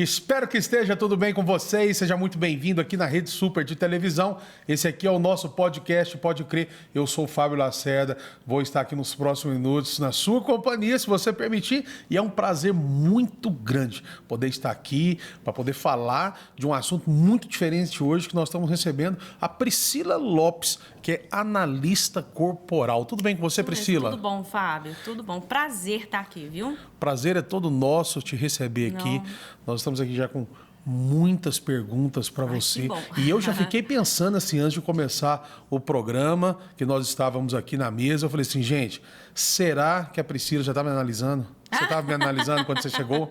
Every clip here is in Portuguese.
Espero que esteja tudo bem com vocês. Seja muito bem-vindo aqui na Rede Super de Televisão. Esse aqui é o nosso podcast, pode crer. Eu sou o Fábio Lacerda. Vou estar aqui nos próximos minutos na sua companhia, se você permitir. E é um prazer muito grande poder estar aqui para poder falar de um assunto muito diferente hoje, que nós estamos recebendo a Priscila Lopes, que é analista corporal. Tudo bem com você, Priscila? Tudo bom, Fábio. Tudo bom. Prazer estar aqui, viu? Prazer é todo nosso te receber aqui. Nós estamos aqui já com muitas perguntas para você. E eu já fiquei pensando assim, antes de começar o programa, que nós estávamos aqui na mesa, eu falei assim, gente, será que a Priscila já está me analisando? Você estava me analisando quando você chegou?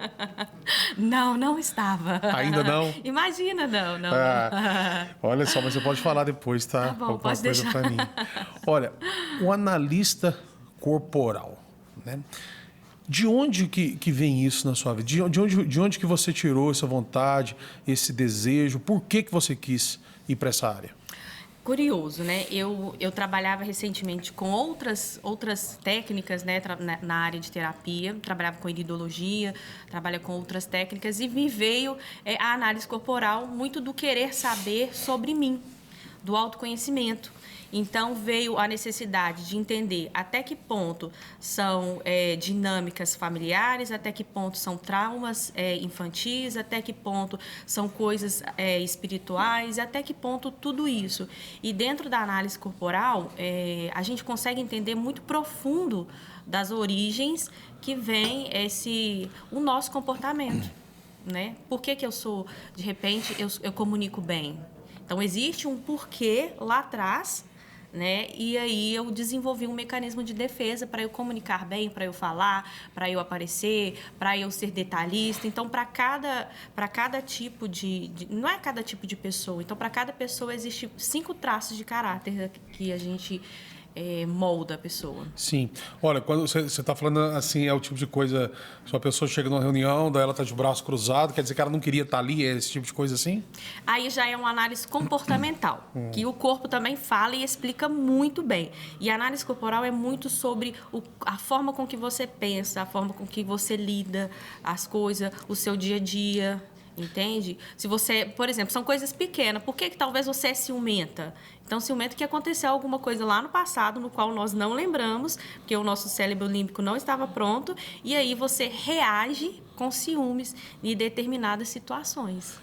Não estava. Ainda não? Imagina, não. Olha só, mas você pode falar depois, tá? Tá bom, alguma pode coisa deixar. para mim. Olha, o analista corporal, né? De onde que vem isso na sua vida? De onde que você tirou essa vontade, esse desejo? Por que você quis ir para essa área? Curioso, né? Eu trabalhava recentemente com outras técnicas, né, na área de terapia. Trabalhava com iridologia, trabalho com outras técnicas e me veio a análise corporal muito do querer saber sobre mim, do autoconhecimento. Então, veio a necessidade de entender até que ponto são dinâmicas familiares, até que ponto são traumas infantis, até que ponto são coisas espirituais, até que ponto tudo isso. E dentro da análise corporal, a gente consegue entender muito profundo das origens que vem o nosso comportamento, né? Por que eu sou, de repente, eu comunico bem? Então, existe um porquê lá atrás, né? E aí eu desenvolvi um mecanismo de defesa para eu comunicar bem, para eu falar, para eu aparecer, para eu ser detalhista. Então, para cada tipo não é cada tipo de pessoa. Então, para cada pessoa existe 5 traços de caráter que a gente molda a pessoa. Sim. Olha, quando você está falando assim, é o tipo de coisa, se uma pessoa chega numa reunião, daí ela está de braço cruzado, quer dizer que ela não queria estar ali, é esse tipo de coisa assim? Aí já é uma análise comportamental, que o corpo também fala e explica muito bem. E a análise corporal é muito sobre a forma com que você pensa, a forma com que você lida as coisas, o seu dia a dia. Entende? Se você, por exemplo, são coisas pequenas, por que talvez você é ciumenta? Então, ciumento que aconteceu alguma coisa lá no passado, no qual nós não lembramos, porque o nosso cérebro límbico não estava pronto, e aí você reage com ciúmes em determinadas situações.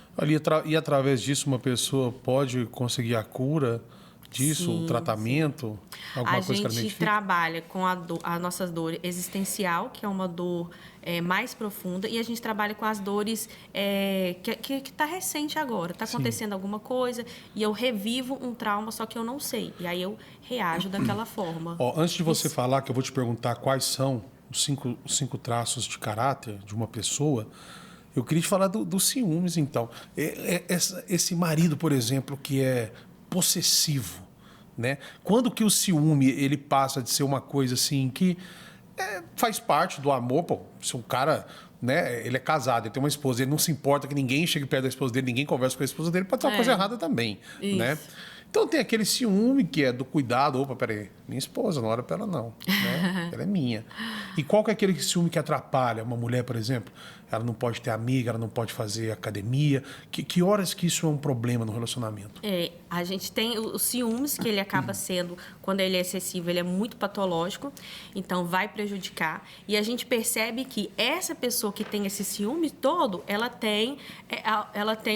E através disso uma pessoa pode conseguir a cura disso, o tratamento, alguma coisa que ela identifica? A gente trabalha com a nossa dor existencial, que é uma dor mais profunda, e a gente trabalha com as dores que está recente agora. Está acontecendo alguma coisa e eu revivo um trauma, só que eu não sei. E aí eu reajo daquela forma. Antes de você falar, que eu vou te perguntar quais são os cinco traços de caráter de uma pessoa, eu queria te falar do ciúmes, então. Esse marido, por exemplo, que é possessivo, né? Quando que o ciúme ele passa de ser uma coisa assim que faz parte do amor, pô, se um cara, né, ele é casado, ele tem uma esposa, ele não se importa que ninguém chegue perto da esposa dele, ninguém conversa com a esposa dele, pode ser uma coisa errada também, né? Então tem aquele ciúme que é do cuidado, opa, peraí, minha esposa, não olha pra ela não, né? Ela é minha. E qual que é aquele ciúme que atrapalha uma mulher, por exemplo? Ela não pode ter amiga, ela não pode fazer academia. Que horas que isso é um problema no relacionamento? A gente tem os ciúmes, que ele acaba sendo, quando ele é excessivo, ele é muito patológico, então vai prejudicar. E a gente percebe que essa pessoa que tem esse ciúme todo, ela tem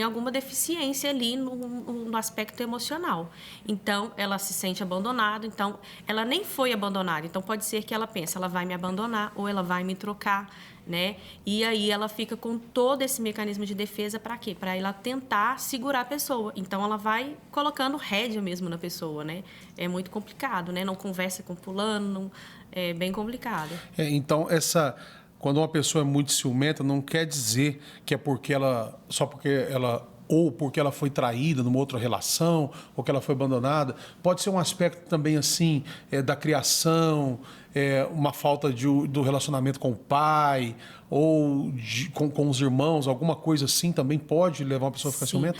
alguma deficiência ali no aspecto emocional. Então, ela se sente abandonada, então, ela nem foi abandonada. Então, pode ser que ela pense, ela vai me abandonar ou ela vai me trocar, né? E aí ela fica com todo esse mecanismo de defesa para quê? Para ela tentar segurar a pessoa. Então ela vai colocando rédea mesmo na pessoa, né? É muito complicado, né? Não conversa com fulano, é bem complicado. Então quando uma pessoa é muito ciumenta, não quer dizer que é porque ou porque ela foi traída numa outra relação, ou que ela foi abandonada. Pode ser um aspecto também assim da criação, uma falta do relacionamento com o pai ou com os irmãos, alguma coisa assim também pode levar uma pessoa a ficar ciumenta?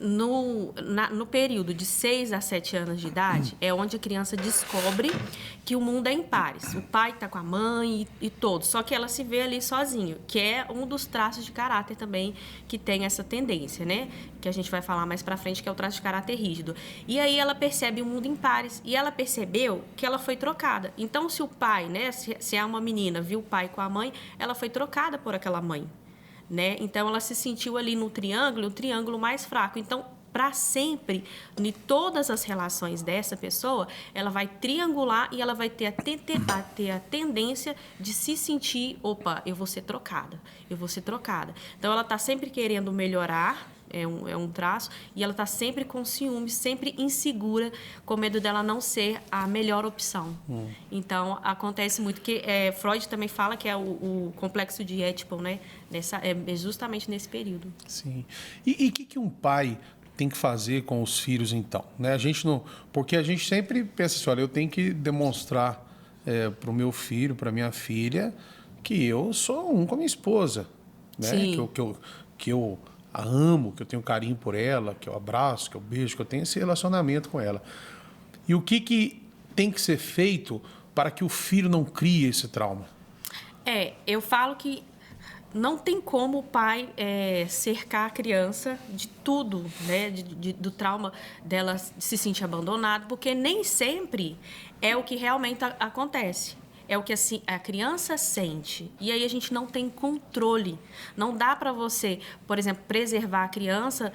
No período de 6 a 7 anos de idade, é onde a criança descobre que o mundo é em pares. O pai está com a mãe e todos, só que ela se vê ali sozinho, que é um dos traços de caráter também que tem essa tendência, né? Que a gente vai falar mais pra frente, que é o traço de caráter rígido. E aí ela percebe o mundo em pares e ela percebeu que ela foi trocada. Então, se o pai, né, se é uma menina, viu o pai com a mãe, ela foi trocada por aquela mãe. Né? Então, ela se sentiu ali no triângulo, o triângulo mais fraco. Então, para sempre, em todas as relações dessa pessoa, ela vai triangular e ela vai ter a tendência de se sentir, opa, eu vou ser trocada, eu vou ser trocada. Então, ela está sempre querendo melhorar, é um traço, e ela está sempre com ciúme, sempre insegura, com medo dela não ser a melhor opção. Então, acontece muito que Freud também fala que é o complexo de Édipo, né? É justamente nesse período. Sim. E o que um pai tem que fazer com os filhos, então? Né? A gente não, porque a gente sempre pensa assim, olha, eu tenho que demonstrar para o meu filho, para minha filha, que eu sou um com a minha esposa, né? Sim. Que eu a amo, que eu tenho carinho por ela, que eu abraço, que eu beijo, que eu tenho esse relacionamento com ela. E o que tem que ser feito para que o filho não crie esse trauma? Eu falo que não tem como o pai cercar a criança de tudo, né? Do trauma dela se sentir abandonada, porque nem sempre é o que realmente acontece. É o que a criança sente. E aí a gente não tem controle. Não dá para você, por exemplo, preservar a criança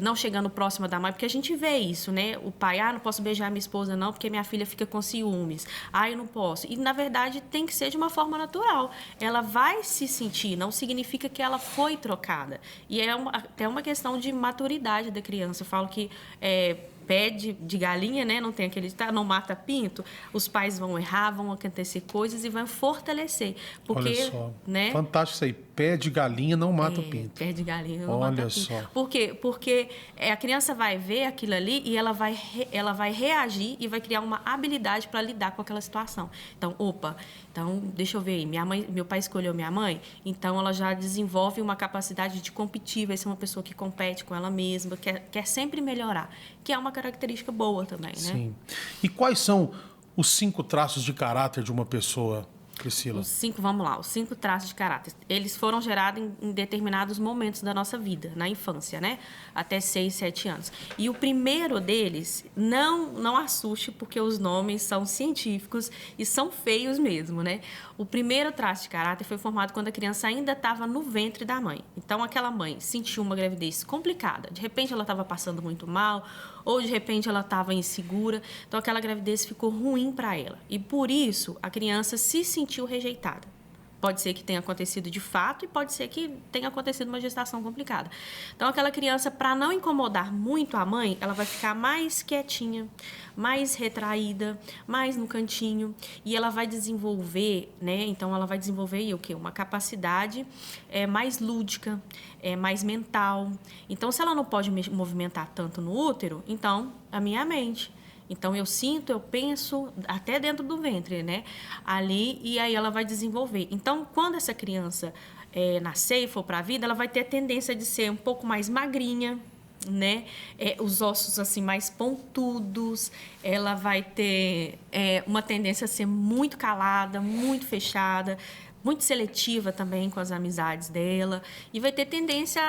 não chegando próxima da mãe, porque a gente vê isso, né? O pai, não posso beijar minha esposa não, porque minha filha fica com ciúmes. Eu não posso. E, na verdade, tem que ser de uma forma natural. Ela vai se sentir, não significa que ela foi trocada. E é até uma questão de maturidade da criança. Eu falo que pé de galinha, né? Não tem aquele não mata pinto. Os pais vão errar, vão acontecer coisas e vão fortalecer. Porque, olha só, né? Fantástico isso aí. Pé de galinha não mata o pinto. Pé de galinha não olha mata pinto. Só. Por quê? Porque a criança vai ver aquilo ali e ela vai reagir e vai criar uma habilidade para lidar com aquela situação. Então, deixa eu ver, meu pai escolheu minha mãe, então ela já desenvolve uma capacidade de competir, vai ser uma pessoa que compete com ela mesma, quer sempre melhorar, que é uma característica boa também, né? Sim. E quais são os 5 traços de caráter de uma pessoa, Priscila? Os 5 traços de caráter. Eles foram gerados em determinados momentos da nossa vida, na infância, né? Até 6, 7 anos. E o primeiro deles, não assuste, porque os nomes são científicos e são feios mesmo, né? O primeiro traço de caráter foi formado quando a criança ainda estava no ventre da mãe. Então, aquela mãe sentiu uma gravidez complicada. De repente, ela estava passando muito mal, ou de repente ela estava insegura. Então, aquela gravidez ficou ruim para ela. E por isso, a criança se sentiu rejeitada. Pode ser que tenha acontecido de fato e pode ser que tenha acontecido uma gestação complicada. Então, aquela criança, para não incomodar muito a mãe, ela vai ficar mais quietinha, mais retraída, mais no cantinho. E ela vai desenvolver, né? Então, ela vai desenvolver o quê? Uma capacidade mais lúdica, mais mental. Então, se ela não pode movimentar tanto no útero, então, a minha mente. Então, eu sinto, eu penso, até dentro do ventre, né? Ali, e aí ela vai desenvolver. Então, quando essa criança nascer e for para a vida, ela vai ter a tendência de ser um pouco mais magrinha, né? Os ossos, assim, mais pontudos. Ela vai ter uma tendência a ser muito calada, muito fechada, muito seletiva também com as amizades dela. E vai ter tendência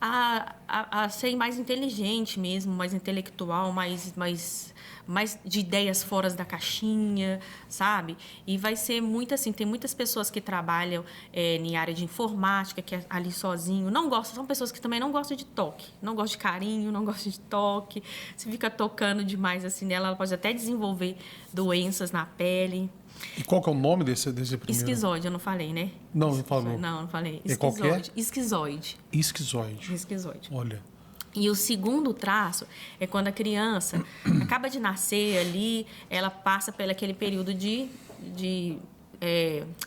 a ser mais inteligente mesmo, mais intelectual, mais de ideias fora da caixinha, sabe? E vai ser muito assim, tem muitas pessoas que trabalham em área de informática, que é ali sozinho, são pessoas que também não gostam de toque, não gostam de carinho, não gostam de toque, se fica tocando demais assim nela, ela pode até desenvolver doenças na pele. E qual que é o nome desse primeiro? Esquizoide, eu não falei, né? Não, não falou. Não falei. E qual que é? Esquizoide. Esquizoide. Olha. E o segundo traço é quando a criança acaba de nascer ali, ela passa por aquele período de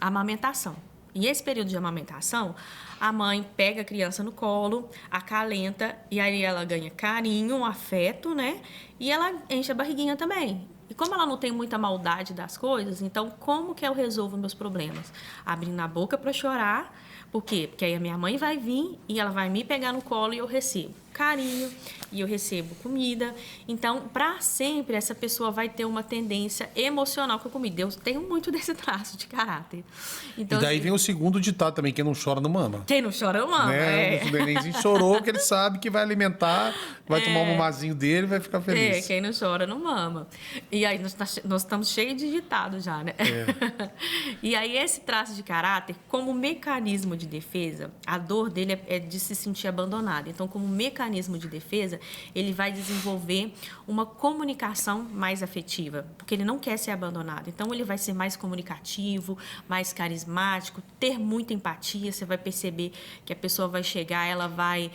amamentação. E esse período de amamentação, a mãe pega a criança no colo, acalenta, e aí ela ganha carinho, afeto, né? E ela enche a barriguinha também. E como ela não tem muita maldade das coisas, então como que eu resolvo meus problemas? Abrindo a boca para chorar. Por quê? Porque aí a minha mãe vai vir e ela vai me pegar no colo e eu recebo carinho, e eu recebo comida. Então, para sempre, essa pessoa vai ter uma tendência emocional com a comida. Eu tenho muito desse traço de caráter. Então, E daí assim, vem o segundo ditado também, quem não chora não mama. quem não chora, eu amo. Né? O nenenzinho chorou, porque ele sabe que vai alimentar, vai tomar um mamazinho dele e vai ficar feliz. Quem não chora não mama. E aí nós estamos cheios de ditados já, né? E aí esse traço de caráter, como mecanismo de defesa, a dor dele é de se sentir abandonado. Então, como mecanismo de defesa, ele vai desenvolver uma comunicação mais afetiva, porque ele não quer ser abandonado. Então, ele vai ser mais comunicativo, mais carismático, ter muita empatia. Você vai perceber que a pessoa vai chegar, ela vai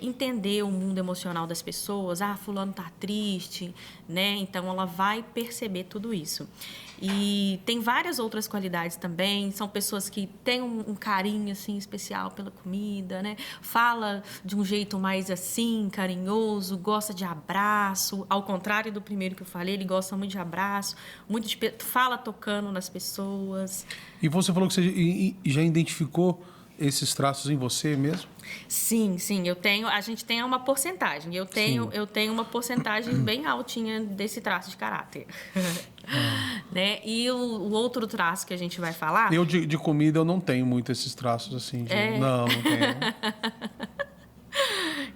entender o mundo emocional das pessoas. Ah, fulano tá triste, né? Então, ela vai perceber tudo isso. E tem várias outras qualidades também. São pessoas que têm um carinho assim especial pela comida, né? Fala de um jeito mais assim, carinhoso, gosta de abraço. Ao contrário do primeiro que eu falei, ele gosta muito de abraço, fala tocando nas pessoas. E você falou que você já identificou esses traços em você mesmo? Sim, eu tenho. A gente tem uma porcentagem. Eu tenho uma porcentagem bem altinha desse traço de caráter. Né? E o outro traço que a gente vai falar... Eu, de comida, eu não tenho muito esses traços assim. Não tenho.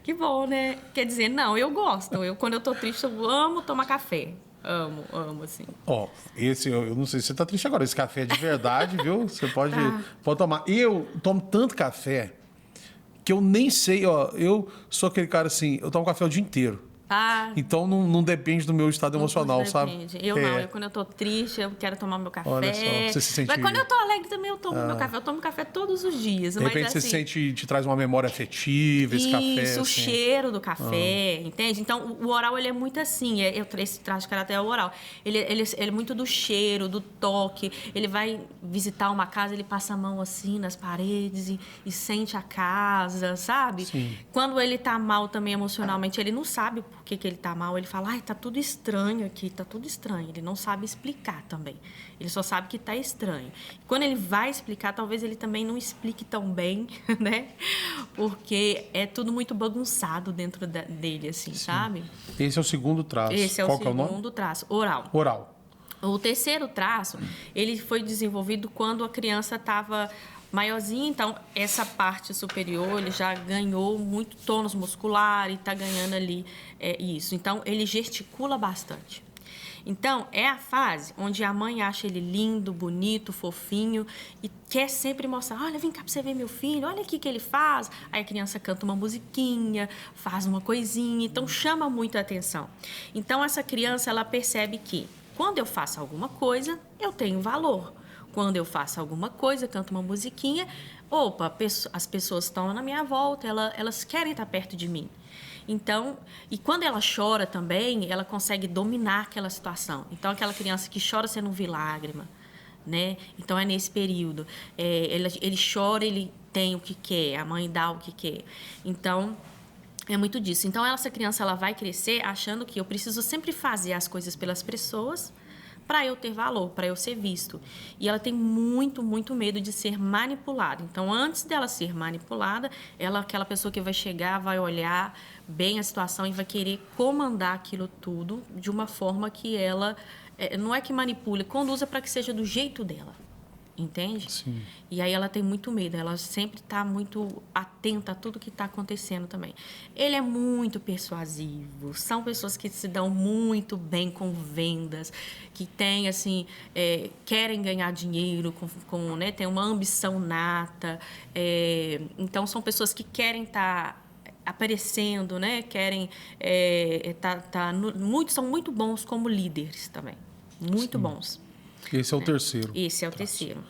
Que bom, né? Quer dizer, não, eu gosto. Quando eu tô triste, eu amo tomar café. Amo, assim. Esse, eu não sei se você tá triste agora. Esse café é de verdade, viu? Você pode tomar. Eu tomo tanto café que eu nem sei, eu sou aquele cara assim, eu tomo café o dia inteiro. Então não depende do meu estado emocional, sabe? Eu quando eu tô triste, eu quero tomar meu café. Olha só, você se sente... Mas quando eu tô alegre também, eu tomo meu café. Eu tomo café todos os dias. De repente você sente, te traz uma memória afetiva, esse café. Isso, o assim. cheiro do café, entende? Então, o oral, ele é muito assim. Esse traço de caráter é o oral. Ele é muito do cheiro, do toque. Ele vai visitar uma casa, ele passa a mão assim nas paredes e sente a casa, sabe? Sim. Quando ele tá mal também emocionalmente, ele não sabe por que ele tá mal. Ele fala, ai, tá tudo estranho aqui, tá tudo estranho. Ele não sabe explicar também. Ele só sabe que tá estranho. Quando ele vai explicar, talvez ele também não explique tão bem, né? Porque é tudo muito bagunçado dentro dele, assim, sabe? Esse é o segundo traço. Esse é Qual o que é o nome? segundo traço, oral. Oral. O terceiro traço, ele foi desenvolvido quando a criança estava maiorzinha, então essa parte superior ele já ganhou muito tônus muscular e está ganhando ali isso. Então, ele gesticula bastante. Então, é a fase onde a mãe acha ele lindo, bonito, fofinho e quer sempre mostrar, olha, vem cá para você ver meu filho, olha aqui o que ele faz. Aí a criança canta uma musiquinha, faz uma coisinha, então chama muito a atenção. Então, essa criança, ela percebe que quando eu faço alguma coisa, eu tenho valor. Quando eu faço alguma coisa, canto uma musiquinha, as pessoas estão na minha volta, elas querem estar perto de mim. Então, e quando ela chora também, ela consegue dominar aquela situação. Então, aquela criança que chora, você não vê lágrima, né? Então, é nesse período. Ele chora, ele tem o que quer, a mãe dá o que quer. Então, é muito disso. Então, essa criança ela vai crescer achando que eu preciso sempre fazer as coisas pelas pessoas para eu ter valor, para eu ser visto. E ela tem muito, muito medo de ser manipulada. Então, antes dela ser manipulada, ela é aquela pessoa que vai chegar, vai olhar bem a situação e vai querer comandar aquilo tudo de uma forma que ela, não é que manipule, conduza para que seja do jeito dela. Entende? Sim. E aí ela tem muito medo, ela sempre está muito atenta a tudo que está acontecendo também. Ele é muito persuasivo, são pessoas que se dão muito bem com vendas, que têm, assim, querem ganhar dinheiro, né, tem uma ambição nata. Então, são pessoas que querem estar aparecendo, né, querem são muito bons como líderes também, muito Sim. bons. Esse é o terceiro. Esse é o terceiro.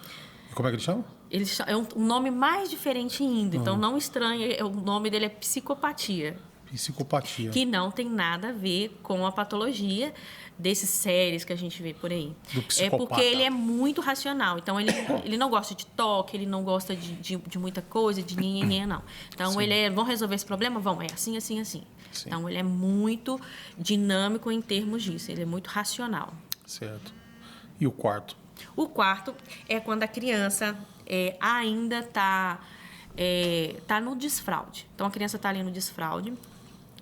E como é que ele chama? Ele é um nome mais diferente ainda, então não estranhe, o nome dele é psicopatia. Psicopatia. Que não tem nada a ver com a patologia desses séries que a gente vê por aí. Do psicopata. Porque ele é muito racional. Então, ele não gosta de toque, ele não gosta de muita coisa, de ninguém, não. Então, vamos resolver esse problema? Vamos, é assim, assim, assim. Sim. Então, ele é muito dinâmico em termos disso, ele é muito racional. Certo. E o quarto? O quarto é quando a criança ainda está no desfraude. Então, a criança está ali no desfraude,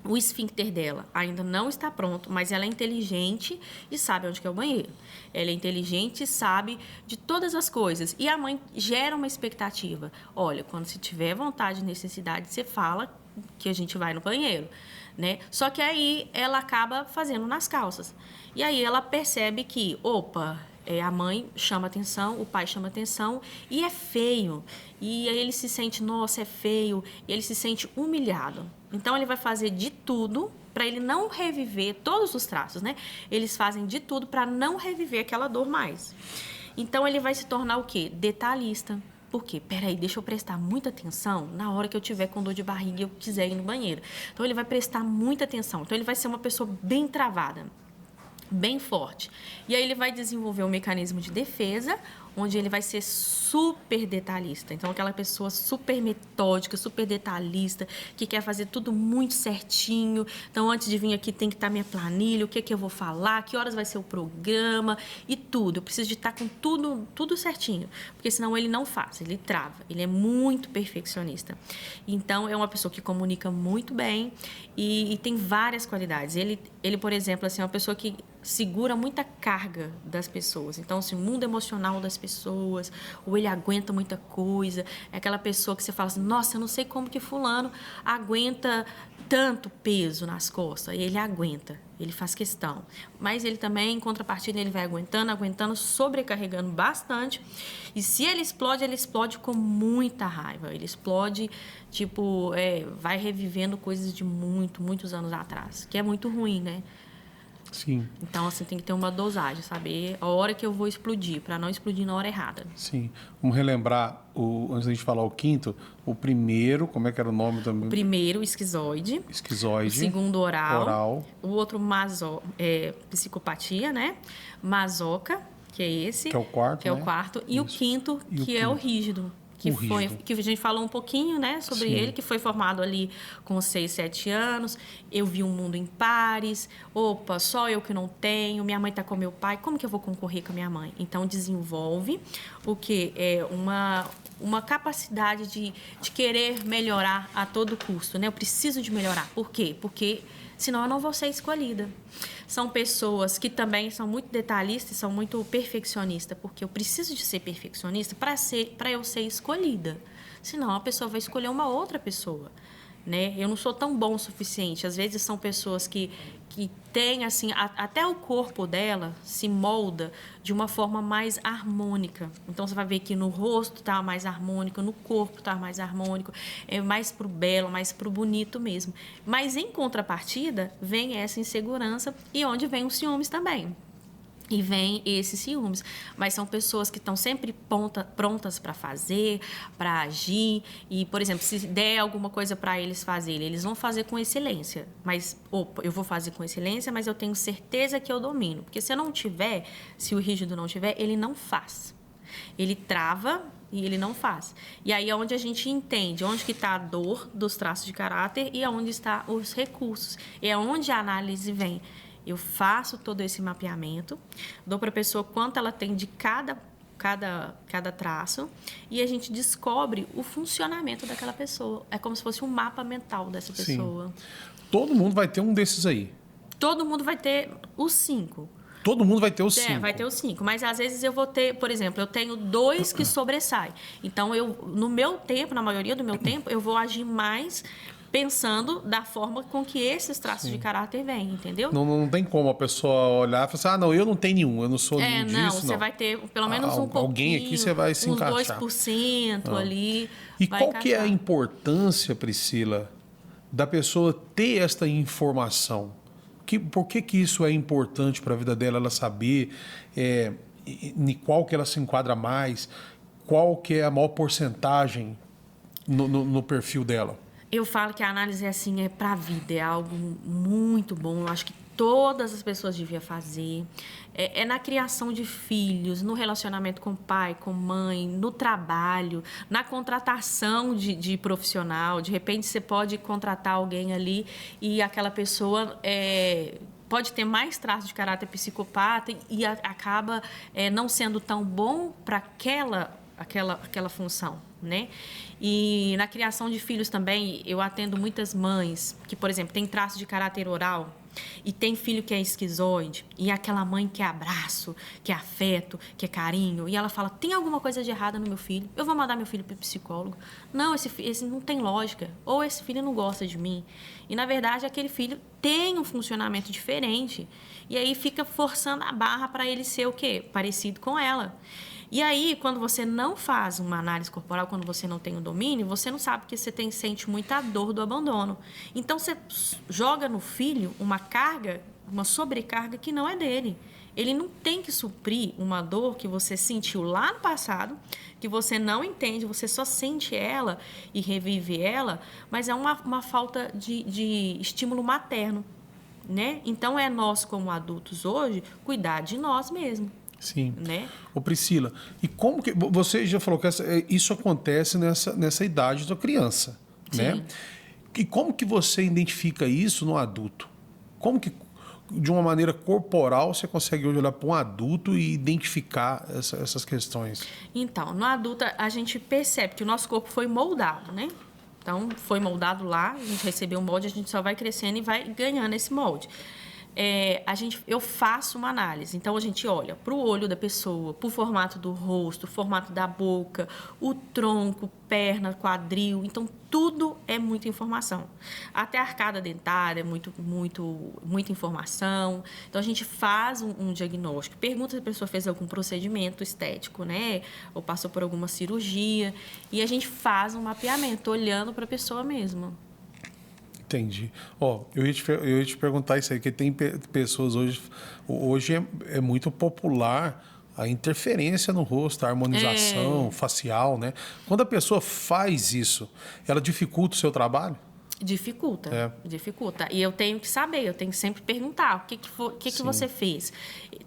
o esfíncter dela ainda não está pronto, mas ela é inteligente e sabe onde que é o banheiro. Ela é inteligente e sabe de todas as coisas. E a mãe gera uma expectativa. Olha, quando você tiver vontade e necessidade, você fala que a gente vai no banheiro, né? Só que aí ela acaba fazendo nas calças. E aí ela percebe que, opa, a mãe chama atenção, o pai chama atenção e é feio. E aí ele se sente, nossa, é feio. E ele se sente humilhado. Então, ele vai fazer de tudo para ele não reviver todos os traços, né? Eles fazem de tudo para não reviver aquela dor mais. Então, ele vai se tornar o quê? Detalhista. Por quê? Peraí, deixa eu prestar muita atenção na hora que eu tiver com dor de barriga e eu quiser ir no banheiro. Então, ele vai prestar muita atenção. Então, ele vai ser uma pessoa bem travada, bem forte. E aí ele vai desenvolver um mecanismo de defesa, onde ele vai ser super detalhista. Então, aquela pessoa super metódica, super detalhista, que quer fazer tudo muito certinho. Então, antes de vir aqui, tem que estar minha planilha, o que eu vou falar, que horas vai ser o programa e tudo. Eu preciso de estar com tudo certinho, porque senão ele não faz, ele trava. Ele é muito perfeccionista. Então, é uma pessoa que comunica muito bem e tem várias qualidades. Ele, por exemplo, assim, é uma pessoa que segura muita carga das pessoas. Então, assim, o mundo emocional das pessoas, ou ele aguenta muita coisa. É aquela pessoa que você fala assim, nossa, eu não sei como que fulano aguenta tanto peso nas costas. E ele aguenta, ele faz questão. Mas ele também, em contrapartida, ele vai aguentando, sobrecarregando bastante. E se ele explode com muita raiva. Ele explode, tipo, vai revivendo coisas de muitos anos atrás. Que é muito ruim, né? Sim. Então, assim, tem que ter uma dosagem, saber a hora que eu vou explodir, para não explodir na hora errada. Sim. Vamos relembrar, antes da gente falar o quinto, o primeiro, como é que era o nome também? O primeiro, esquizoide. Esquizoide. O segundo, oral. Oral. O outro, psicopatia, né? Masoca, que é esse. Que é o quarto, Que é né? o quarto. E Isso. o quinto, que é o rígido. Que a gente falou um pouquinho, né, sobre Sim. ele, que foi formado ali com 6, 7 anos. Eu vi um mundo em pares. Opa, só eu que não tenho. Minha mãe está com meu pai. Como que eu vou concorrer com a minha mãe? Então, desenvolve o que é uma capacidade de querer melhorar a todo custo, né? Eu preciso de melhorar. Por quê? Porque senão eu não vou ser escolhida. São pessoas que também são muito detalhistas e são muito perfeccionistas, porque eu preciso de ser perfeccionista para eu ser escolhida. Senão a pessoa vai escolher uma outra pessoa, né? Eu não sou tão bom o suficiente. Às vezes são pessoas que têm, assim, até o corpo dela se molda de uma forma mais harmônica. Então, você vai ver que no rosto está mais harmônico, no corpo está mais harmônico, é mais pro belo, mais pro bonito mesmo. Mas, em contrapartida, vem essa insegurança e onde vem os ciúmes também. E vem esses ciúmes. Mas são pessoas que estão sempre prontas para fazer, para agir. E, por exemplo, se der alguma coisa para eles fazerem, eles vão fazer com excelência. Mas, eu vou fazer com excelência, mas eu tenho certeza que eu domino. Porque se eu não tiver, se o rígido não tiver, ele não faz. Ele trava e ele não faz. E aí é onde a gente entende onde que está a dor dos traços de caráter e onde estão os recursos. É onde a análise vem. Eu faço todo esse mapeamento, dou para a pessoa quanto ela tem de cada traço e a gente descobre o funcionamento daquela pessoa. É como se fosse um mapa mental dessa pessoa. Sim. Todo mundo vai ter um desses aí. Todo mundo vai ter os 5. Todo mundo vai ter os 5. Vai ter os 5. Mas, às vezes, eu vou ter... Por exemplo, eu tenho 2 que sobressaem. Então, no meu tempo, na maioria do meu tempo, eu vou agir mais pensando da forma com que esses traços de caráter vêm, entendeu? Não tem como a pessoa olhar e falar assim, não, eu não tenho nenhum, eu não sou nenhum disso, não. Você vai ter pelo menos um pouquinho. Alguém aqui você vai se encaixar. Uns 2% ali. E qual que é a importância, Priscila, da pessoa ter esta informação? Por que isso é importante para a vida dela, ela saber em qual que ela se enquadra mais, qual que é a maior porcentagem no perfil dela? Eu falo que a análise é para a vida, é algo muito bom. Eu acho que todas as pessoas deviam fazer. É na criação de filhos, no relacionamento com pai, com mãe, no trabalho, na contratação de profissional. De repente, você pode contratar alguém ali e aquela pessoa pode ter mais traços de caráter psicopata e acaba não sendo tão bom para aquela função, né? E na criação de filhos também, eu atendo muitas mães que, por exemplo, têm traço de caráter oral e tem filho que é esquizoide e é aquela mãe que é abraço, que é afeto, que é carinho, e ela fala, tem alguma coisa de errada no meu filho, eu vou mandar meu filho para o psicólogo. Não, esse não tem lógica, ou esse filho não gosta de mim. E, na verdade, aquele filho tem um funcionamento diferente e aí fica forçando a barra para ele ser o quê? Parecido com ela. E aí, quando você não faz uma análise corporal, quando você não tem o domínio, você não sabe que você sente muita dor do abandono. Então, você joga no filho uma carga, uma sobrecarga que não é dele. Ele não tem que suprir uma dor que você sentiu lá no passado, que você não entende, você só sente ela e revive ela, mas é uma falta de estímulo materno, né? Então, é nós, como adultos hoje, cuidar de nós mesmos. Sim. Né? Ô Priscila, e como que você já falou que isso acontece nessa idade da criança, né? Sim. E como que você identifica isso no adulto? Como que de uma maneira corporal você consegue hoje olhar para um adulto e identificar essas questões? Então, no adulto a gente percebe que o nosso corpo foi moldado, né? Então, foi moldado lá, a gente recebeu um molde, a gente só vai crescendo e vai ganhando esse molde. Eu faço uma análise. Então, a gente olha para o olho da pessoa, para o formato do rosto, o formato da boca, o tronco, perna, quadril. Então, tudo é muita informação. Até a arcada dentária é muita informação. Então, a gente faz um diagnóstico. Pergunta se a pessoa fez algum procedimento estético, né? Ou passou por alguma cirurgia. E a gente faz um mapeamento, olhando para a pessoa mesmo. Entendi. Eu ia te perguntar isso aí, porque tem pessoas hoje é muito popular a interferência no rosto, a harmonização facial, né? Quando a pessoa faz isso, ela dificulta o seu trabalho? Dificulta. E eu tenho que saber, eu tenho que sempre perguntar o que você fez.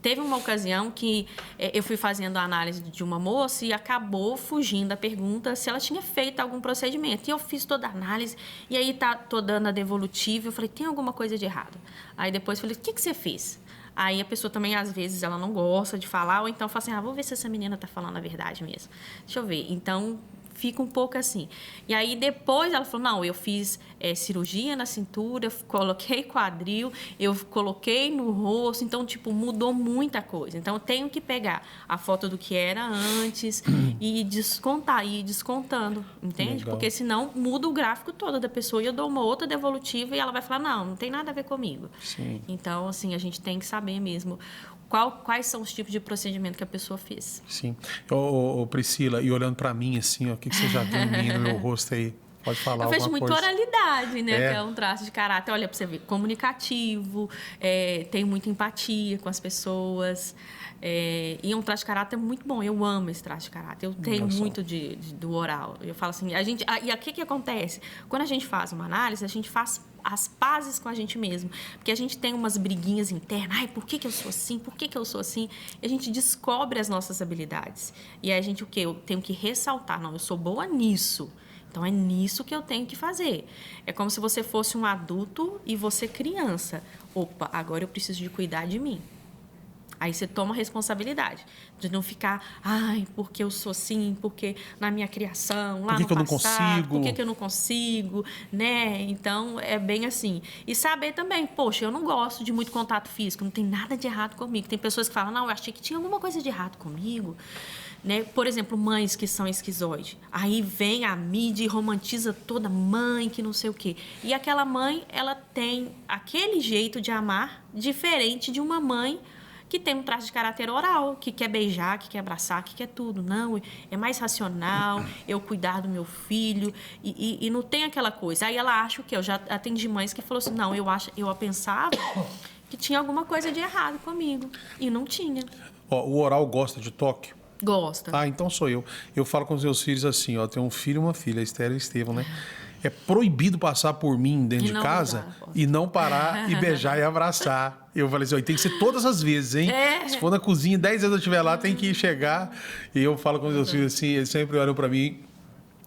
Teve uma ocasião que eu fui fazendo a análise de uma moça e acabou fugindo a pergunta se ela tinha feito algum procedimento. E eu fiz toda a análise e aí tô dando a devolutiva. Eu falei, tem alguma coisa de errado? Aí depois eu falei, o que você fez? Aí a pessoa também, às vezes, ela não gosta de falar, ou então fala assim, vou ver se essa menina está falando a verdade mesmo. Deixa eu ver. Então, fica um pouco assim. E aí, depois, ela falou, não, eu fiz cirurgia na cintura, coloquei quadril, eu coloquei no rosto, então, mudou muita coisa. Então, eu tenho que pegar a foto do que era antes e descontar, ir descontando, entende? Legal. Porque senão muda o gráfico todo da pessoa e eu dou uma outra devolutiva e ela vai falar, não tem nada a ver comigo. Sim. Então, assim, a gente tem que saber mesmo quais são os tipos de procedimento que a pessoa fez. Sim. Ô, Priscila, e olhando para mim, assim, o que você já viu em mim, no meu rosto aí? Pode falar alguma coisa. Eu vejo muita oralidade, né? Que é um traço de caráter. Olha, para você ver, comunicativo, tem muita empatia com as pessoas. E é um traço de caráter muito bom. Eu amo esse traço de caráter. Eu tenho muito do oral. Eu falo assim, e o que acontece? Quando a gente faz uma análise, a gente faz as pazes com a gente mesmo. Porque a gente tem umas briguinhas internas. Ai, por que eu sou assim? Por que eu sou assim? E a gente descobre as nossas habilidades. E aí a gente, o quê? Eu tenho que ressaltar. Não, eu sou boa nisso. Então, é nisso que eu tenho que fazer. É como se você fosse um adulto e você criança. Opa, agora eu preciso de cuidar de mim. Aí você toma responsabilidade de não ficar, ai, porque eu sou assim, porque na minha criação, lá no passado, eu não consigo? Por que eu não consigo, né? Então, é bem assim. E saber também, poxa, eu não gosto de muito contato físico, não tem nada de errado comigo. Tem pessoas que falam, não, eu achei que tinha alguma coisa de errado comigo. Né? Por exemplo, mães que são esquizoides. Aí vem a mídia e romantiza toda mãe, que não sei o quê. E aquela mãe, ela tem aquele jeito de amar diferente de uma mãe que tem um traço de caráter oral, que quer beijar, que quer abraçar, que quer tudo. Não, é mais racional, eu cuidar do meu filho, e não tem aquela coisa. Aí ela acha o quê? Eu já atendi mães que falou assim, não, eu pensava que tinha alguma coisa de errado comigo, e não tinha. O oral gosta de toque? Gosta. Então sou eu. Eu falo com os meus filhos assim, tenho um filho e uma filha, a Esther e o Estevão, né? é proibido passar por mim dentro E de não casa beijar, e não parar e beijar e abraçar. Eu falei assim, ó, tem que ser todas as vezes, hein? Se for na cozinha, 10 vezes eu estiver lá, tem que chegar. E eu falo com meus filhos assim, eles sempre olham para mim,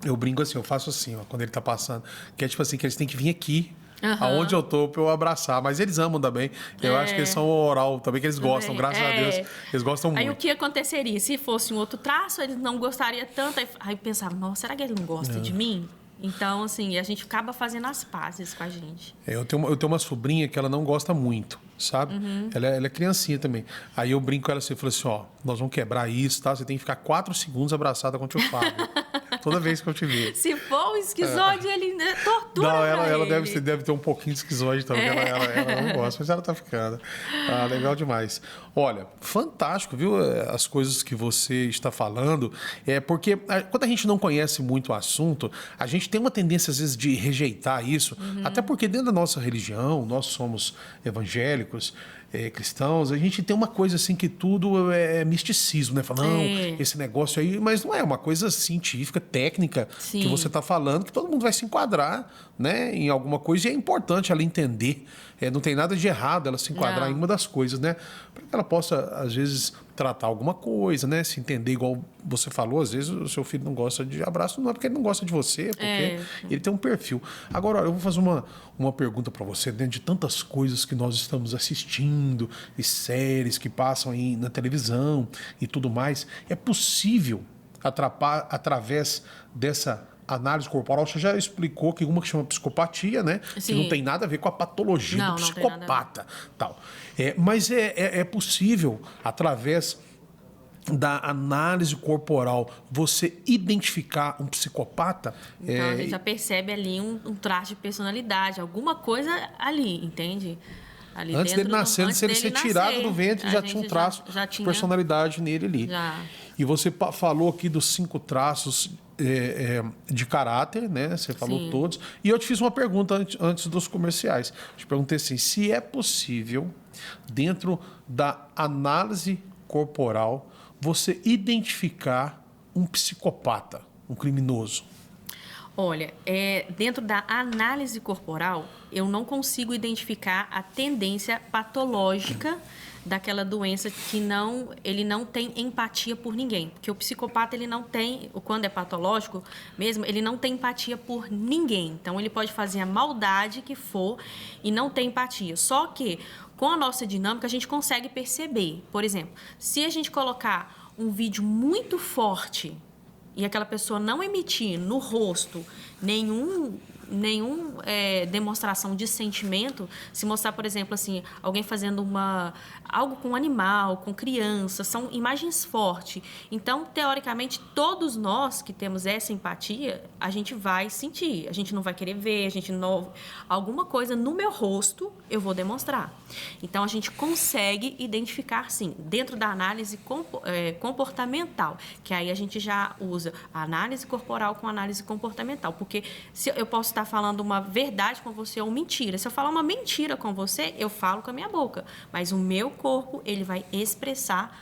eu brinco assim, eu faço assim, ó, quando ele tá passando. Que é tipo assim, que eles têm que vir aqui, aonde eu tô, pra eu abraçar. Mas eles amam também. Eu acho que eles são oral também, que eles gostam, graças a Deus. Eles gostam Aí o muito. que aconteceria? Se fosse um outro traço, eles não gostariam tanto. Aí pensava, nossa, será que ele não gosta de mim? Então, assim, a gente acaba fazendo as pazes com a gente. Eu tenho uma sobrinha que ela não gosta muito, sabe? Ela é criancinha também. Aí eu brinco com ela assim, eu falo assim, ó, nós vamos quebrar isso, tá? Você tem que ficar 4 segundos abraçada com o tio Fábio. Toda vez que eu te ver. Se for um esquizóide, ele tortura Não, pra ela ele. deve ter um pouquinho de esquizóide também. Ela não gosta, mas ela tá ficando. Ah, legal demais. Olha, fantástico, viu? As coisas que você está falando. Porque quando a gente não conhece muito o assunto, a gente tem uma tendência, às vezes, de rejeitar isso. Até porque dentro da nossa religião, nós somos evangélicos, cristãos, a gente tem uma coisa assim que tudo é misticismo, né? Fala, não, esse negócio aí, mas não é uma coisa científica, técnica, Sim. que você está falando, que todo mundo vai se enquadrar, né, em alguma coisa, e é importante ela entender. Não tem nada de errado ela se enquadrar em uma das coisas, né? Para que ela possa, às vezes, tratar alguma coisa, né? Se entender, igual você falou, às vezes o seu filho não gosta de abraço, não é porque ele não gosta de você, é porque ele tem um perfil. Agora, olha, eu vou fazer uma pergunta para você, dentro de tantas coisas que nós estamos assistindo, e séries que passam aí na televisão e tudo mais, é possível, através dessa análise corporal, você já explicou que uma que chama psicopatia, né? Sim. Que não tem nada a ver com a patologia Não, do não tem nada a ver. psicopata. Tal. Mas é possível, através da análise corporal, você identificar um psicopata? Então, a gente já percebe ali um traço de personalidade, alguma coisa ali, entende? Ali Antes dele nascer, antes se ele dele ser nascer, tirado do ventre, a já gente tinha um traço já de tinha- personalidade nele ali. Já. E você falou aqui dos 5 traços de caráter, né? Você falou Sim. todos. E eu te fiz uma pergunta antes dos comerciais. Te perguntei assim, se é possível, dentro da análise corporal, você identificar um psicopata, um criminoso. Olha, dentro da análise corporal, eu não consigo identificar a tendência patológica daquela doença que ele não tem empatia por ninguém. Porque o psicopata, ele não tem, quando é patológico mesmo, ele não tem empatia por ninguém. Então, ele pode fazer a maldade que for e não tem empatia. Só que, com a nossa dinâmica, a gente consegue perceber. Por exemplo, se a gente colocar um vídeo muito forte e aquela pessoa não emitir no rosto nenhum demonstração de sentimento, se mostrar, por exemplo, assim, alguém fazendo algo com animal, com criança, são imagens fortes. Então, teoricamente, todos nós que temos essa empatia, a gente vai sentir, a gente não vai querer ver, alguma coisa no meu rosto eu vou demonstrar. Então, a gente consegue identificar, sim, dentro da análise comportamental, que aí a gente já usa a análise corporal com a análise comportamental, porque se eu posso estar falando uma verdade com você ou mentira. Se eu falar uma mentira com você, eu falo com a minha boca, mas o meu corpo, ele vai expressar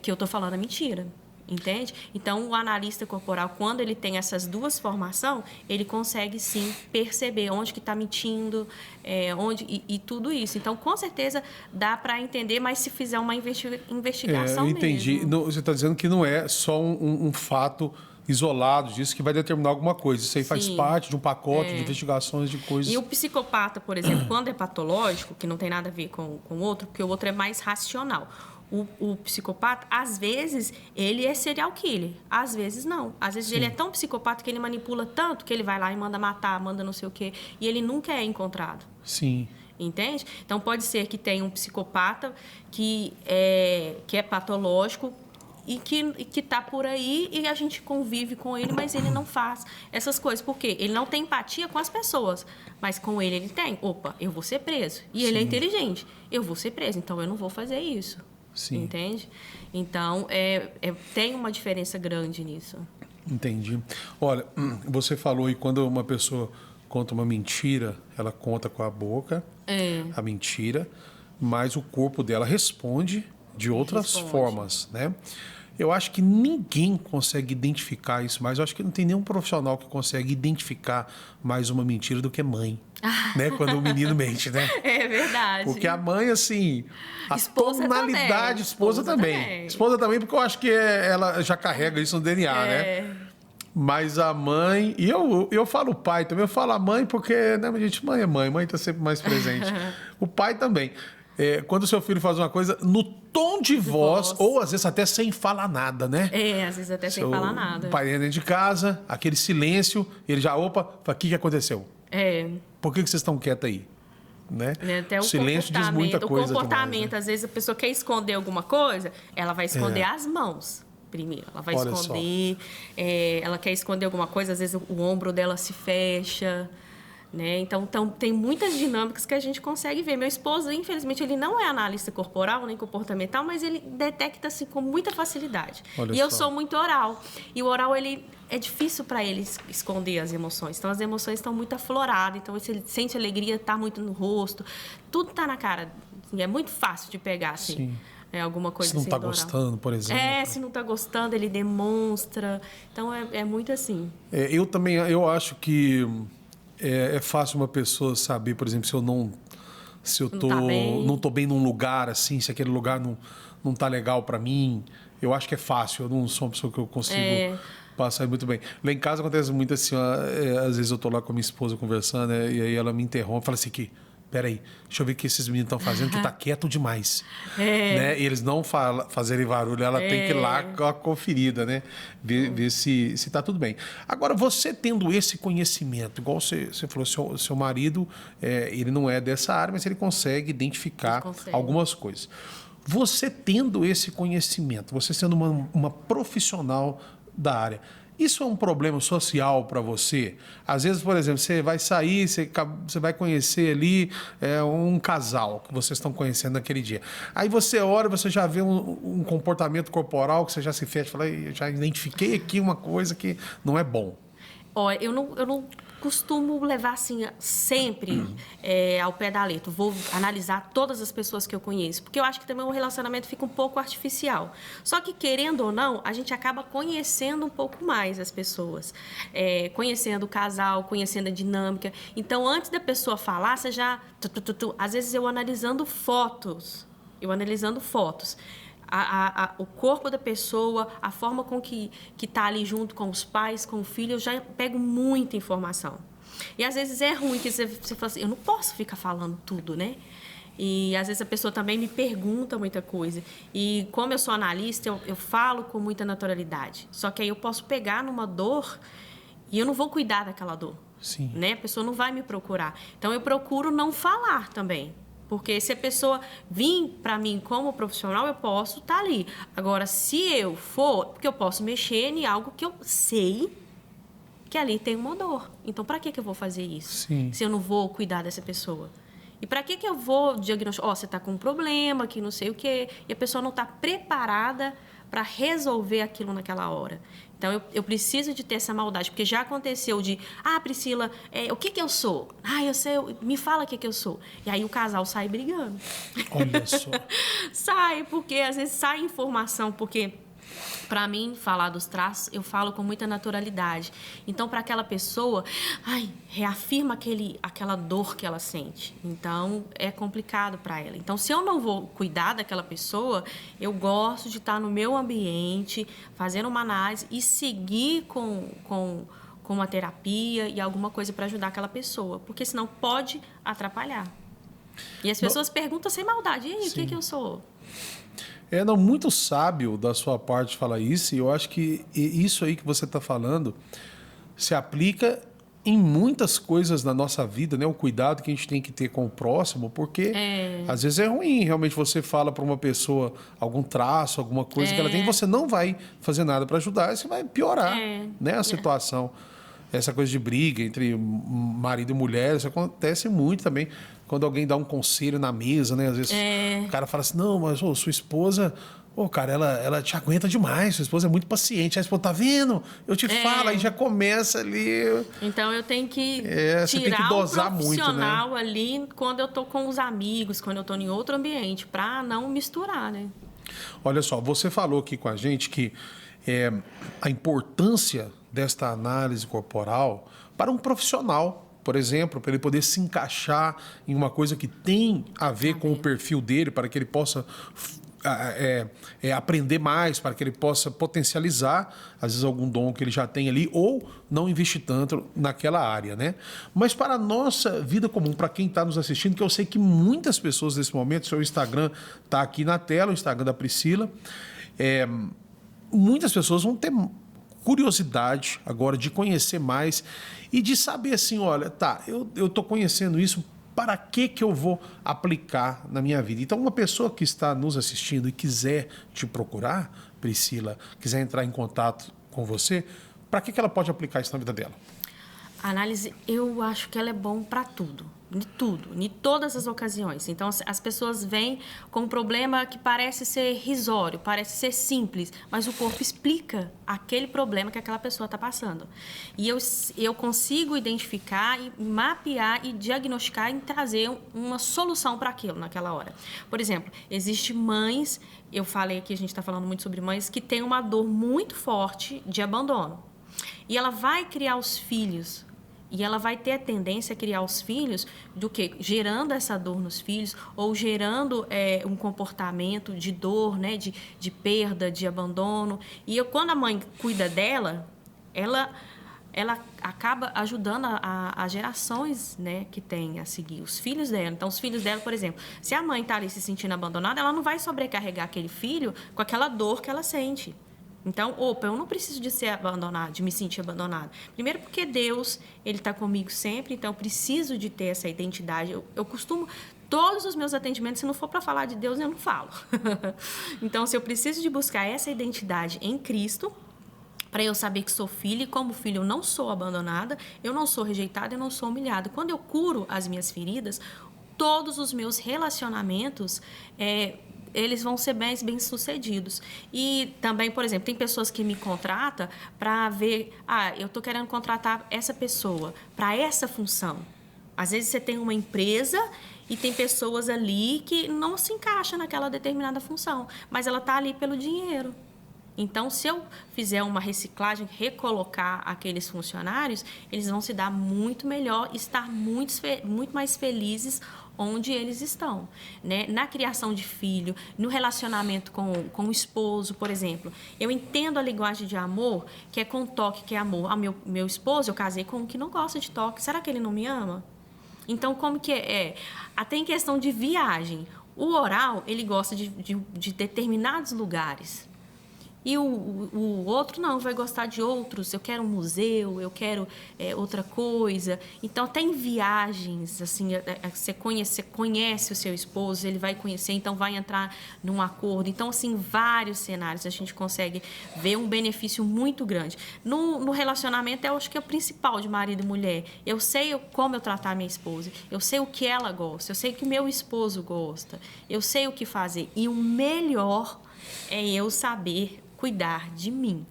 que eu estou falando a mentira. Entende? Então, o analista corporal, quando ele tem essas duas formações, ele consegue, sim, perceber onde que está mentindo, e tudo isso. Então, com certeza, dá para entender, mas se fizer uma investigação eu entendi. mesmo. Você está dizendo que não é só um fato isolado disso que vai determinar alguma coisa. Isso aí faz Sim. parte de um pacote de investigações de coisas. E o psicopata, por exemplo, quando é patológico, que não tem nada a ver com o outro, porque o outro é mais racional. O psicopata, às vezes, ele é serial killer. Às vezes, não. Às vezes, ele é tão psicopata que ele manipula tanto que ele vai lá e manda matar, manda não sei o quê. E ele nunca é encontrado. Sim. Entende? Então, pode ser que tenha um psicopata que é patológico e que está por aí e a gente convive com ele, mas ele não faz essas coisas. Por quê? Ele não tem empatia com as pessoas, mas com ele tem. Opa, eu vou ser preso. E ele é inteligente. Eu vou ser preso, então eu não vou fazer isso. Sim. Entende? Então, tem uma diferença grande nisso. Entendi. Olha, você falou aí, quando uma pessoa conta uma mentira, ela conta com a boca a mentira, mas o corpo dela responde de outras formas, né? Eu acho que ninguém consegue identificar isso mais. Eu acho que não tem nenhum profissional que consegue identificar mais uma mentira do que mãe. Né? Quando o menino mente, né? É verdade. Porque a mãe, assim, a Esposa tonalidade, também. esposa também. Esposa também, porque eu acho que ela já carrega isso no DNA, né? Mas a mãe, e eu falo pai também, eu falo a mãe porque, né, a gente, mãe é mãe tá sempre mais presente. O pai também. Quando o seu filho faz uma coisa, no tom de voz, ou às vezes até sem falar nada, né? Às vezes até sem falar nada. O pai entra dentro de casa, aquele silêncio, ele já, opa, fala, o que aconteceu? Por que vocês estão quietos aí? Né? Até o silêncio diz muita coisa. O comportamento, demais, né? às vezes a pessoa quer esconder alguma coisa, ela vai esconder as mãos. Primeiro, ela vai esconder, ela quer esconder alguma coisa, às vezes o ombro dela se fecha, né? Então, tem muitas dinâmicas que a gente consegue ver. Meu esposo, infelizmente, ele não é analista corporal nem comportamental, mas ele detecta assim com muita facilidade. Eu sou muito oral, e o oral ele é difícil para ele esconder as emoções. Então, as emoções estão muito afloradas. Então, se ele sente alegria, está muito no rosto. Tudo está na cara. É muito fácil de pegar, assim. Sim. Alguma coisa se não assim, está gostando, por exemplo. Se não está gostando, ele demonstra. Então, é muito assim. Eu também, eu acho que é fácil uma pessoa saber, por exemplo, se eu não tô bem num lugar, assim, se aquele lugar não tá legal para mim. Eu acho que é fácil. Eu não sou uma pessoa que eu consigo passar muito bem. Lá em casa acontece muito assim, às vezes eu tô lá com a minha esposa conversando, e aí ela me interrompe e fala assim que... Peraí, deixa eu ver o que esses meninos estão fazendo, que tá quieto demais. Né? E eles não fazerem barulho, ela tem que ir lá com a conferida, né? Ver se tá tudo bem. Agora, você tendo esse conhecimento, igual você falou, seu marido, ele não é dessa área, mas ele consegue identificar algumas coisas. Você tendo esse conhecimento, você sendo uma profissional da área, isso é um problema social para você? Às vezes, por exemplo, você vai sair, você vai conhecer ali um casal que vocês estão conhecendo naquele dia. Aí você olha, você já vê um comportamento corporal que você já se fecha e fala, já identifiquei aqui uma coisa que não é bom. Olha, eu não costumo levar assim sempre ao pé da letra. Vou analisar todas as pessoas que eu conheço, porque eu acho que também o relacionamento fica um pouco artificial. Só que, querendo ou não, a gente acaba conhecendo um pouco mais as pessoas, conhecendo o casal, conhecendo a dinâmica. Então, antes da pessoa falar, você já... Às vezes eu analisando fotos. O corpo da pessoa, a forma com que está ali junto com os pais, com o filho, eu já pego muita informação. E às vezes é ruim que você fala assim, eu não posso ficar falando tudo, né? E às vezes a pessoa também me pergunta muita coisa. E como eu sou analista, eu falo com muita naturalidade. Só que aí eu posso pegar numa dor e eu não vou cuidar daquela dor. Sim. Né? A pessoa não vai me procurar. Então eu procuro não falar também. Porque se a pessoa vir para mim como profissional, eu posso estar ali. Agora, se eu for, porque eu posso mexer em algo que eu sei que ali tem uma dor. Então, para que eu vou fazer isso? Sim. Se eu não vou cuidar dessa pessoa? E para que eu vou diagnosticar? Você está com um problema, que não sei o quê, e a pessoa não está preparada para resolver aquilo naquela hora. Então, eu preciso de ter essa maldade, porque já aconteceu de... Priscila, o que eu sou? Eu sei, me fala o que eu sou. E aí o casal sai brigando. Olha só. Sai, porque às vezes sai informação, porque... Para mim, falar dos traços, eu falo com muita naturalidade. Então, para aquela pessoa, reafirma aquela dor que ela sente. Então, é complicado para ela. Então, se eu não vou cuidar daquela pessoa, eu gosto de estar no meu ambiente, fazendo uma análise e seguir com uma terapia e alguma coisa para ajudar aquela pessoa. Porque senão pode atrapalhar. E as pessoas perguntam sem maldade, e aí, o que eu sou? Muito sábio da sua parte falar isso, e eu acho que isso aí que você está falando se aplica em muitas coisas na nossa vida, né? O cuidado que a gente tem que ter com o próximo, porque às vezes é ruim, realmente você fala para uma pessoa algum traço, alguma coisa que ela tem, e você não vai fazer nada para ajudar, você vai piorar né, a situação. Essa coisa de briga entre marido e mulher, isso acontece muito também. Quando alguém dá um conselho na mesa, né? Às vezes o cara fala assim, não, mas sua esposa... cara, ela te aguenta demais, sua esposa é muito paciente. Aí a esposa, tá vendo? Eu te falo, aí já começa ali... Então, eu tenho que você tem que dosar o profissional muito, né? ali quando eu tô com os amigos, quando eu tô em outro ambiente, para não misturar, né? Olha só, você falou aqui com a gente que a importância desta análise corporal para um profissional, por exemplo, para ele poder se encaixar em uma coisa que tem a ver com o perfil dele, para que ele possa aprender mais, para que ele possa potencializar, às vezes, algum dom que ele já tem ali, ou não investir tanto naquela área, né? Mas para a nossa vida comum, para quem está nos assistindo, que eu sei que muitas pessoas nesse momento, seu Instagram está aqui na tela, o Instagram da Priscila, muitas pessoas vão ter curiosidade agora de conhecer mais e de saber assim, olha, tá, eu estou conhecendo isso, para que eu vou aplicar na minha vida? Então, uma pessoa que está nos assistindo e quiser te procurar, Priscila, quiser entrar em contato com você, para que ela pode aplicar isso na vida dela? A análise, eu acho que ela é bom para tudo, em todas as ocasiões. Então, as pessoas vêm com um problema que parece ser risório, parece ser simples, mas o corpo explica aquele problema que aquela pessoa está passando. E eu consigo identificar, e mapear e diagnosticar e trazer uma solução para aquilo naquela hora. Por exemplo, existem mães, eu falei aqui, a gente está falando muito sobre mães, que têm uma dor muito forte de abandono. E ela vai criar os filhos. E ela vai ter a tendência a criar os filhos do quê? Gerando essa dor nos filhos ou gerando um comportamento de dor, né? De perda, de abandono. E quando a mãe cuida dela, ela acaba ajudando as gerações, né, que tem a seguir, os filhos dela. Então, os filhos dela, por exemplo, se a mãe está ali se sentindo abandonada, ela não vai sobrecarregar aquele filho com aquela dor que ela sente. Então, eu não preciso de ser abandonado, de me sentir abandonado. Primeiro porque Deus, Ele está comigo sempre, então eu preciso de ter essa identidade. Eu costumo, todos os meus atendimentos, se não for para falar de Deus, eu não falo. Então, se eu preciso de buscar essa identidade em Cristo, para eu saber que sou filha e como filho eu não sou abandonada, eu não sou rejeitada, eu não sou humilhada. Quando eu curo as minhas feridas, todos os meus relacionamentos eles vão ser bem-sucedidos. E também, por exemplo, tem pessoas que me contratam para ver, eu estou querendo contratar essa pessoa para essa função. Às vezes você tem uma empresa e tem pessoas ali que não se encaixam naquela determinada função, mas ela está ali pelo dinheiro. Então, se eu fizer uma reciclagem, recolocar aqueles funcionários, eles vão se dar muito melhor, estar muito mais felizes onde eles estão, né? Na criação de filho, no relacionamento com o esposo, por exemplo. Eu entendo a linguagem de amor, que é com toque, que é amor. Meu esposo, eu casei com um que não gosta de toque. Será que ele não me ama? Então, como que é? Até em questão de viagem. O oral, ele gosta de determinados lugares. E o outro não, vai gostar de outros. Eu quero um museu, eu quero outra coisa. Então, até em viagens, assim, você conhece o seu esposo, ele vai conhecer, então vai entrar num acordo. Então, assim, vários cenários a gente consegue ver um benefício muito grande. No relacionamento, eu acho que é o principal de marido e mulher. Eu sei como eu tratar a minha esposa, eu sei o que ela gosta, eu sei o que meu esposo gosta, eu sei o que fazer. E o melhor é eu saber cuidar de mim.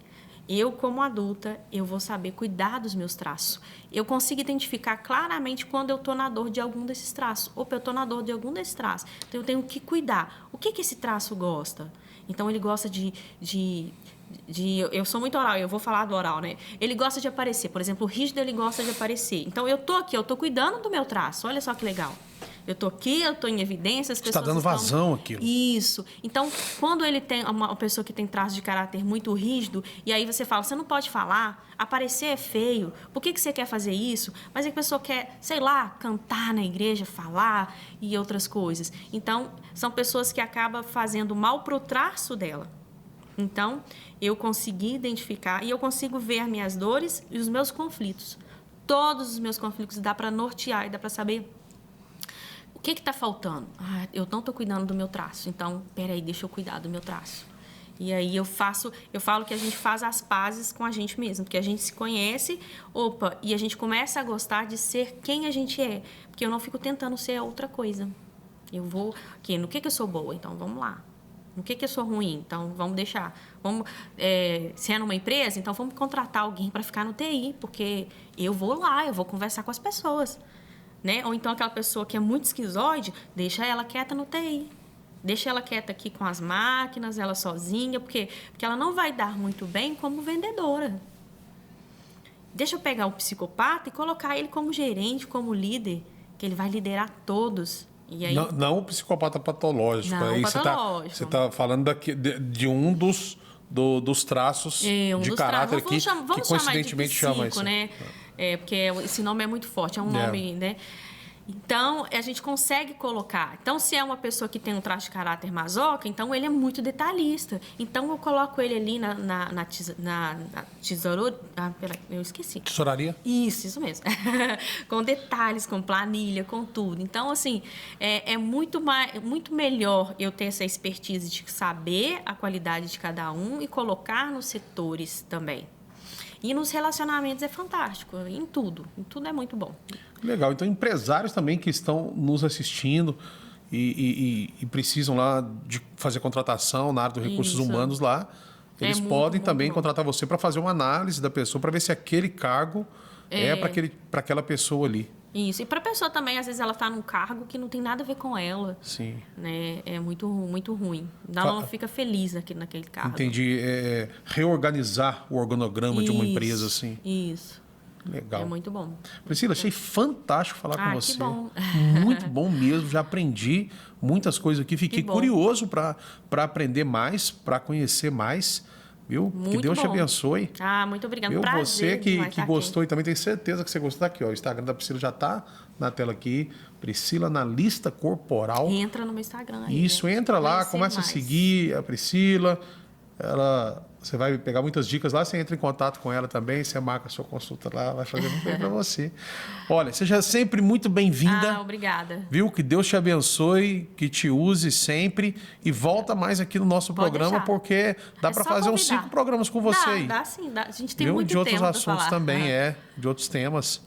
Eu, como adulta, eu vou saber cuidar dos meus traços. Eu consigo identificar claramente quando eu estou na dor de algum desses traços. Ou eu estou na dor de algum desses traços. Então, eu tenho que cuidar. O que esse traço gosta? Então, ele gosta eu sou muito oral, eu vou falar do oral, né? Ele gosta de aparecer. Por exemplo, o rígido, ele gosta de aparecer. Então, eu estou aqui, eu estou cuidando do meu traço. Olha só que legal. Eu estou aqui, eu estou em evidência, as pessoas está dando vazão àquilo. Isso. Então, quando ele tem uma pessoa que tem traço de caráter muito rígido, e aí você fala, você não pode falar, aparecer é feio, por que você quer fazer isso? Mas a pessoa quer, sei lá, cantar na igreja, falar e outras coisas. Então, são pessoas que acabam fazendo mal para o traço dela. Então, eu consegui identificar e eu consigo ver as minhas dores e os meus conflitos. Todos os meus conflitos dá para nortear e dá para saber o que está faltando? Eu não estou cuidando do meu traço. Então, peraí, deixa eu cuidar do meu traço. E aí eu falo que a gente faz as pazes com a gente mesmo, porque a gente se conhece, e a gente começa a gostar de ser quem a gente é. Porque eu não fico tentando ser outra coisa. Eu vou, no que eu sou boa? Então, vamos lá. No que eu sou ruim? Então, vamos deixar. Se é numa empresa, então vamos contratar alguém para ficar no TI, porque eu vou lá, eu vou conversar com as pessoas. Né? Ou então aquela pessoa que é muito esquizoide, deixa ela quieta no TI. Deixa ela quieta aqui com as máquinas, ela sozinha, porque ela não vai dar muito bem como vendedora. Deixa eu pegar o psicopata e colocar ele como gerente, como líder, que ele vai liderar todos. E aí... Não o psicopata patológico. Não, aí patológico. Você está falando de um dos traços de caráter aqui, que coincidentemente chama isso. Né? Porque esse nome é muito forte, é um nome, né? Então, a gente consegue colocar. Então, se é uma pessoa que tem um traço de caráter masoca, então ele é muito detalhista. Então, eu coloco ele ali na tesouro... peraí, eu esqueci. Tesouraria? Isso mesmo. Com detalhes, com planilha, com tudo. Então, assim, é muito melhor eu ter essa expertise de saber a qualidade de cada um e colocar nos setores também. E nos relacionamentos é fantástico, em tudo é muito bom. Legal, então empresários também que estão nos assistindo e precisam lá de fazer contratação na área dos recursos humanos lá, eles podem também contratar você para fazer uma análise da pessoa, para ver se aquele cargo é para aquela pessoa ali. Isso, e para a pessoa também, às vezes ela está num cargo que não tem nada a ver com ela. Sim. Né? É muito, muito ruim. Ela não fica feliz naquele cargo. Entendi. Reorganizar o organograma de uma empresa, assim. Isso. Legal. É muito bom. Priscila, achei fantástico falar com você. Que bom. Muito bom mesmo. Já aprendi muitas coisas aqui. Fiquei curioso para aprender mais, para conhecer mais. Viu? Muito que Deus bom. te abençoe. Muito obrigada. Viu? Prazer Você que gostou e também tenho certeza que você gostou. Aqui, ó, o Instagram da Priscila já está na tela aqui. Priscila Analista Corporal. Entra no meu Instagram aí. Isso, entra lá, começa a seguir a Priscila. Você vai pegar muitas dicas lá, você entra em contato com ela também, você marca a sua consulta lá, vai fazer muito bem para você. Olha, seja sempre muito bem-vinda. Obrigada. Viu? Que Deus te abençoe, que te use sempre e volta mais aqui no nosso programa, deixar. Porque dá para fazer uns 5 programas com você aí. Dá sim, dá. A gente tem viu? muito De outros tempo assuntos pra falar. também, de outros temas.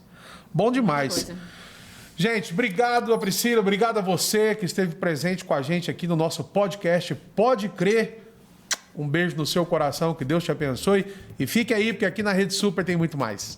Bom demais. Gente, obrigado a Priscila, obrigado a você que esteve presente com a gente aqui no nosso podcast Pode Crer. Um beijo no seu coração, que Deus te abençoe. E fique aí, porque aqui na Rede Super tem muito mais.